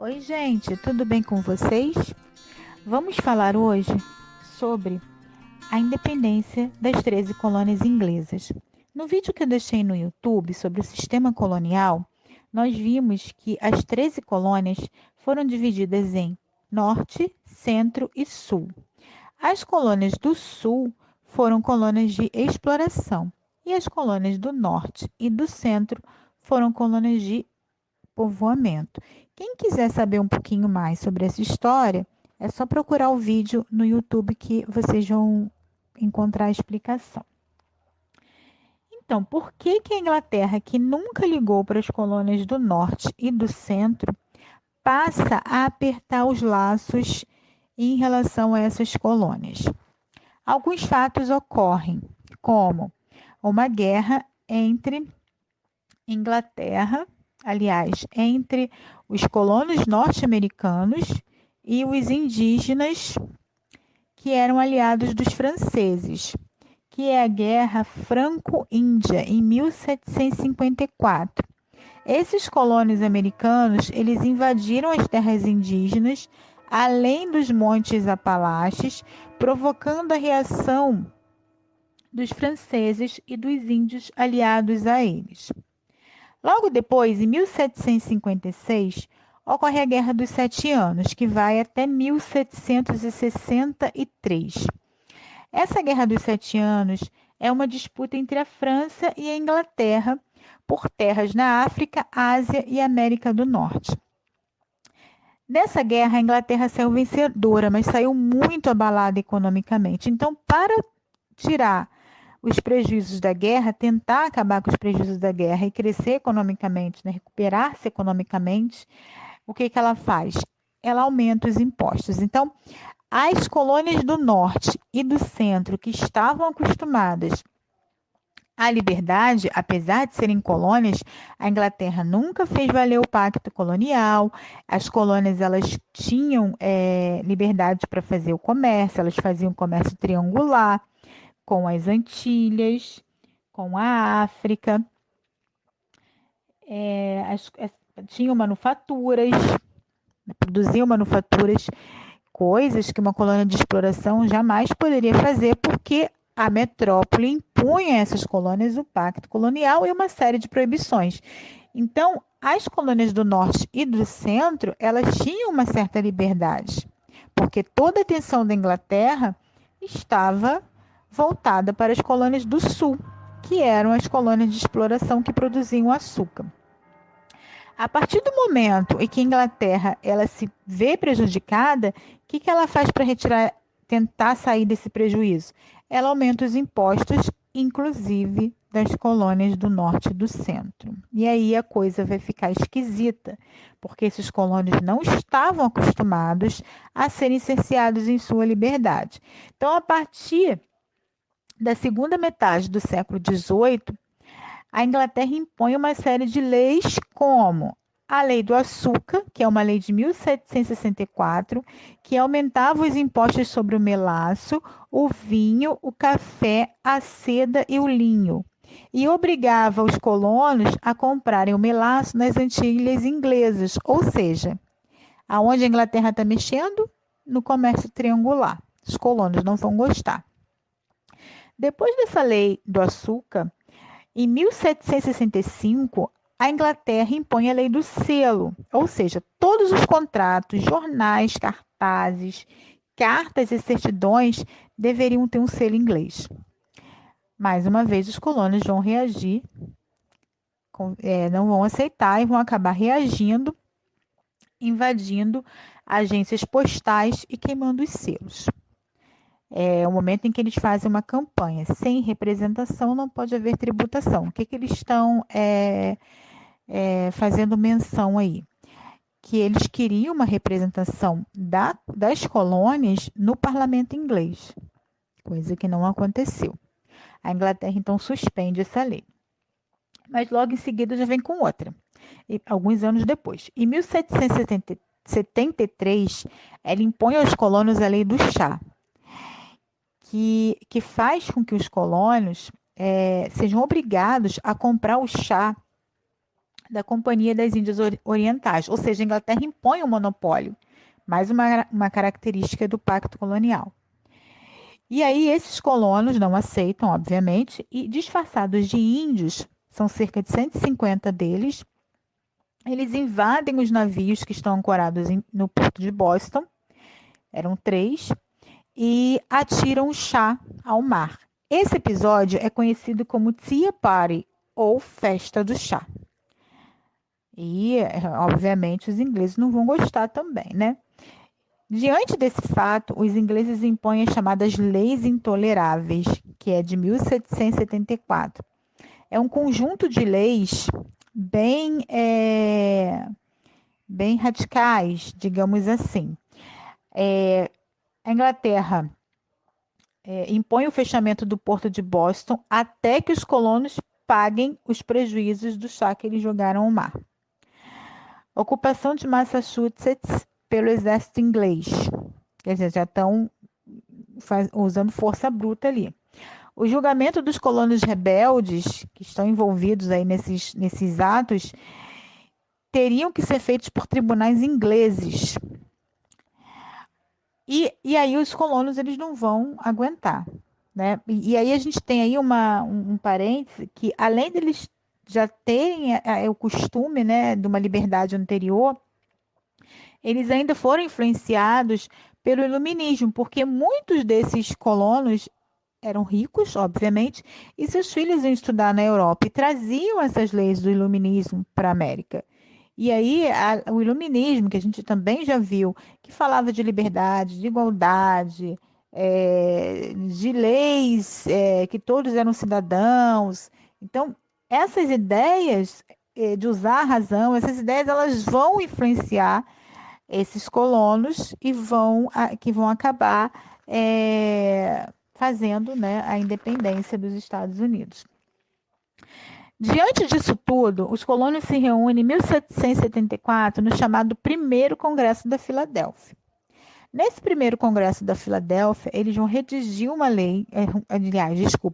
Oi, gente, tudo bem com vocês? Vamos falar hoje sobre a independência das 13 colônias inglesas. No vídeo que eu deixei no YouTube sobre o sistema colonial, nós vimos que as 13 colônias foram divididas em Norte, Centro e Sul. As colônias do Sul foram colônias de exploração e as colônias do Norte e do Centro foram colônias de povoamento. Quem quiser saber um pouquinho mais sobre essa história, é só procurar o vídeo no YouTube que vocês vão encontrar a explicação. Então, por que a Inglaterra, que nunca ligou para as colônias do norte e do centro, passa a apertar os laços em relação a essas colônias? Alguns fatos ocorrem, como uma guerra entre Inglaterra, aliás, entre os colonos norte-americanos e os indígenas que eram aliados dos franceses, que é a Guerra Franco-Índia em 1754. Esses colonos americanos, eles invadiram as terras indígenas, além dos montes Apalaches, provocando a reação dos franceses e dos índios aliados a eles. Logo depois, em 1756, ocorre a Guerra dos Sete Anos, que vai até 1763. Essa Guerra dos Sete Anos é uma disputa entre a França e a Inglaterra por terras na África, Ásia e América do Norte. Nessa guerra, a Inglaterra saiu vencedora, mas saiu muito abalada economicamente. Então, para tirar os prejuízos da guerra, tentar acabar com os prejuízos da guerra e crescer economicamente, né, recuperar-se economicamente, o que ela faz? Ela aumenta os impostos. Então, as colônias do norte e do centro, que estavam acostumadas à liberdade, apesar de serem colônias, a Inglaterra nunca fez valer o pacto colonial. As colônias elas tinham liberdade para fazer o comércio, elas faziam comércio triangular com as Antilhas, com a África, tinham manufaturas, produziam manufaturas, coisas que uma colônia de exploração jamais poderia fazer, porque a metrópole impunha a essas colônias o pacto colonial e uma série de proibições. Então, as colônias do norte e do centro, elas tinham uma certa liberdade, porque toda a atenção da Inglaterra estava voltada para as colônias do sul, que eram as colônias de exploração que produziam açúcar. A partir do momento em que a Inglaterra ela se vê prejudicada, o que ela faz para tentar sair desse prejuízo? Ela aumenta os impostos, inclusive das colônias do norte e do centro. E aí a coisa vai ficar esquisita, porque esses colônios não estavam acostumados a serem cerceados em sua liberdade. Então, a partir da segunda metade do século XVIII, a Inglaterra impõe uma série de leis como a Lei do Açúcar, que é uma lei de 1764, que aumentava os impostos sobre o melaço, o vinho, o café, a seda e o linho, e obrigava os colonos a comprarem o melaço nas Antilhas Inglesas, ou seja, aonde a Inglaterra está mexendo? No comércio triangular. Os colonos não vão gostar. Depois dessa lei do açúcar, em 1765, a Inglaterra impõe a lei do selo, ou seja, todos os contratos, jornais, cartazes, cartas e certidões deveriam ter um selo inglês. Mais uma vez, os colonos vão reagir, não vão aceitar e vão acabar reagindo, invadindo agências postais e queimando os selos. É o momento em que eles fazem uma campanha. Sem representação não pode haver tributação. O que eles estão fazendo menção aí? Que eles queriam uma representação das colônias no parlamento inglês, coisa que não aconteceu. A Inglaterra, então, suspende essa lei. Mas logo em seguida já vem com outra, alguns anos depois. Em 1773, ela impõe aos colonos a lei do chá, que faz com que os colonos sejam obrigados a comprar o chá da Companhia das Índias Orientais, ou seja, a Inglaterra impõe um monopólio, mais uma característica do pacto colonial. E aí esses colonos não aceitam, obviamente, e disfarçados de índios, são cerca de 150 deles, eles invadem os navios que estão ancorados no porto de Boston, eram 3, e atiram o chá ao mar. Esse episódio é conhecido como Tea Party, ou Festa do Chá. E, obviamente, os ingleses não vão gostar também, né? Diante desse fato, os ingleses impõem as chamadas Leis Intoleráveis, que é de 1774. É um conjunto de leis bem, bem radicais, digamos assim. A Inglaterra impõe o fechamento do porto de Boston até que os colonos paguem os prejuízos do chá que eles jogaram ao mar. Ocupação de Massachusetts pelo exército inglês. Quer dizer, já estão usando força bruta ali. O julgamento dos colonos rebeldes que estão envolvidos aí nesses atos teriam que ser feitos por tribunais ingleses. E aí os colonos eles não vão aguentar, né? E aí a gente tem aí um parêntese que, além deles já terem o costume, né, de uma liberdade anterior, eles ainda foram influenciados pelo iluminismo, porque muitos desses colonos eram ricos, obviamente, e seus filhos iam estudar na Europa e traziam essas leis do iluminismo para a América. E aí, o iluminismo, que a gente também já viu, que falava de liberdade, de igualdade, de leis, que todos eram cidadãos. Então, essas ideias de usar a razão, essas ideias, elas vão influenciar esses colonos e que vão acabar fazendo, né, a independência dos Estados Unidos. Diante disso tudo, os colonos se reúnem em 1774 no chamado Primeiro Congresso da Filadélfia. Nesse Primeiro Congresso da Filadélfia, eles vão redigir uma lei,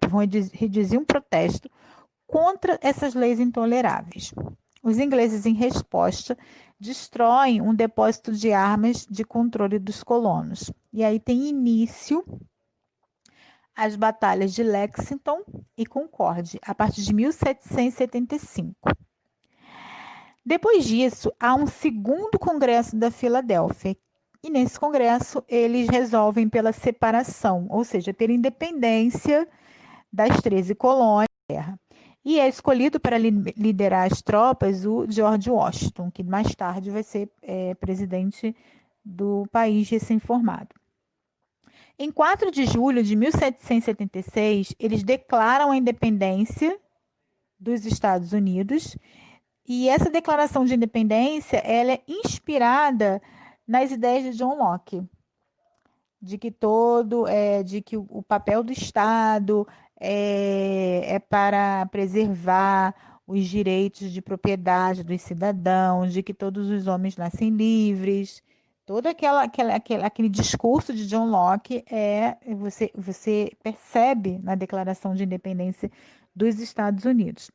vão redigir um protesto contra essas leis intoleráveis. Os ingleses, em resposta, destroem um depósito de armas de controle dos colonos. E aí tem início as batalhas de Lexington e Concorde, a partir de 1775. Depois disso, há um segundo Congresso da Filadélfia, e nesse congresso eles resolvem pela separação, ou seja, ter independência das 13 colônias da terra. E é escolhido para liderar as tropas o George Washington, que mais tarde vai ser presidente do país recém-formado. Em 4 de julho de 1776, eles declaram a independência dos Estados Unidos, e essa declaração de independência ela é inspirada nas ideias de John Locke, de que o papel do Estado é para preservar os direitos de propriedade dos cidadãos, de que todos os homens nascem livres. Todo aquele discurso de John Locke você percebe na Declaração de Independência dos Estados Unidos.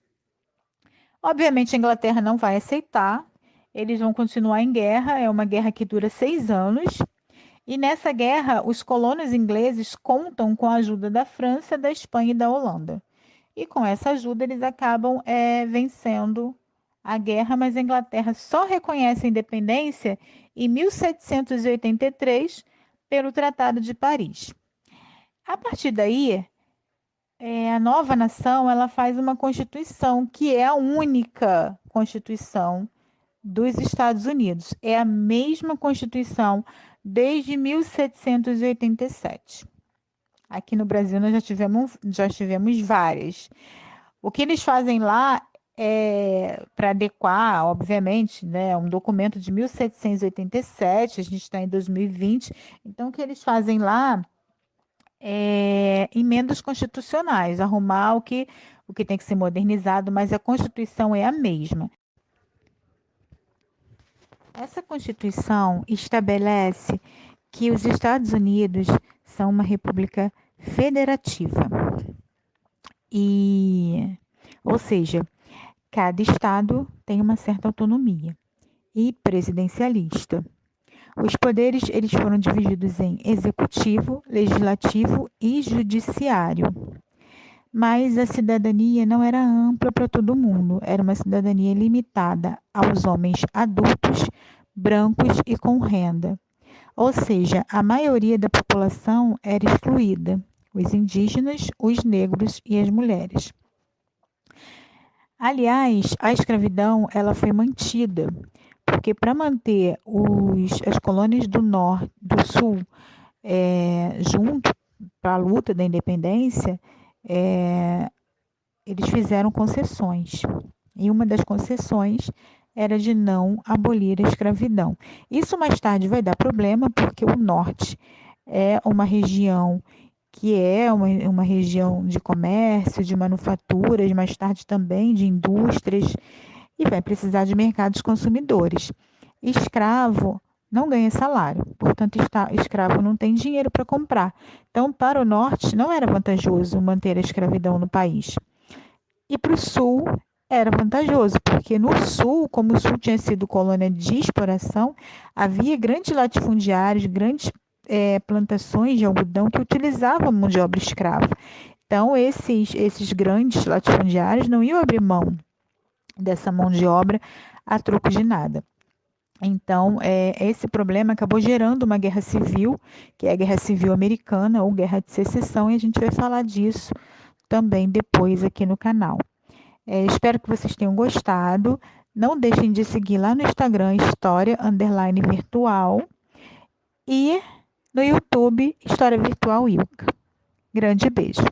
Obviamente, a Inglaterra não vai aceitar, eles vão continuar em guerra, é uma guerra que dura 6 anos, e nessa guerra, os colonos ingleses contam com a ajuda da França, da Espanha e da Holanda. E com essa ajuda, eles acabam vencendo a guerra, mas a Inglaterra só reconhece a independência em 1783 pelo Tratado de Paris. A partir daí, a nova nação ela faz uma constituição que é a única constituição dos Estados Unidos. É a mesma constituição desde 1787. Aqui no Brasil nós já tivemos várias. O que eles fazem lá para adequar, obviamente, né, um documento de 1787, a gente está em 2020, então o que eles fazem lá emendas constitucionais, arrumar o que tem que ser modernizado, mas a Constituição é a mesma. Essa Constituição estabelece que os Estados Unidos são uma república federativa. Ou seja, cada estado tem uma certa autonomia, e presidencialista. Os poderes eles foram divididos em executivo, legislativo e judiciário. Mas a cidadania não era ampla para todo mundo, era uma cidadania limitada aos homens adultos, brancos e com renda. Ou seja, a maioria da população era excluída, os indígenas, os negros e as mulheres. Aliás, a escravidão ela foi mantida, porque para manter as colônias do sul junto para a luta da independência, eles fizeram concessões. E uma das concessões era de não abolir a escravidão. Isso mais tarde vai dar problema, porque o norte é uma região que é uma região de comércio, de manufaturas, mais tarde também de indústrias, e vai precisar de mercados consumidores. Escravo não ganha salário, portanto, escravo não tem dinheiro para comprar. Então, para o norte, não era vantajoso manter a escravidão no país. E para o sul, era vantajoso, porque no sul, como o sul tinha sido colônia de exploração, havia grandes latifundiários, grandes plantações de algodão que utilizavam mão de obra escrava. Então, esses grandes latifundiários não iam abrir mão dessa mão de obra a troco de nada. Então, esse problema acabou gerando uma guerra civil, que é a Guerra Civil Americana ou Guerra de Secessão, e a gente vai falar disso também depois aqui no canal. Espero que vocês tenham gostado. Não deixem de seguir lá no Instagram, História_Virtual, e no YouTube, História Virtual Ilka. Grande beijo!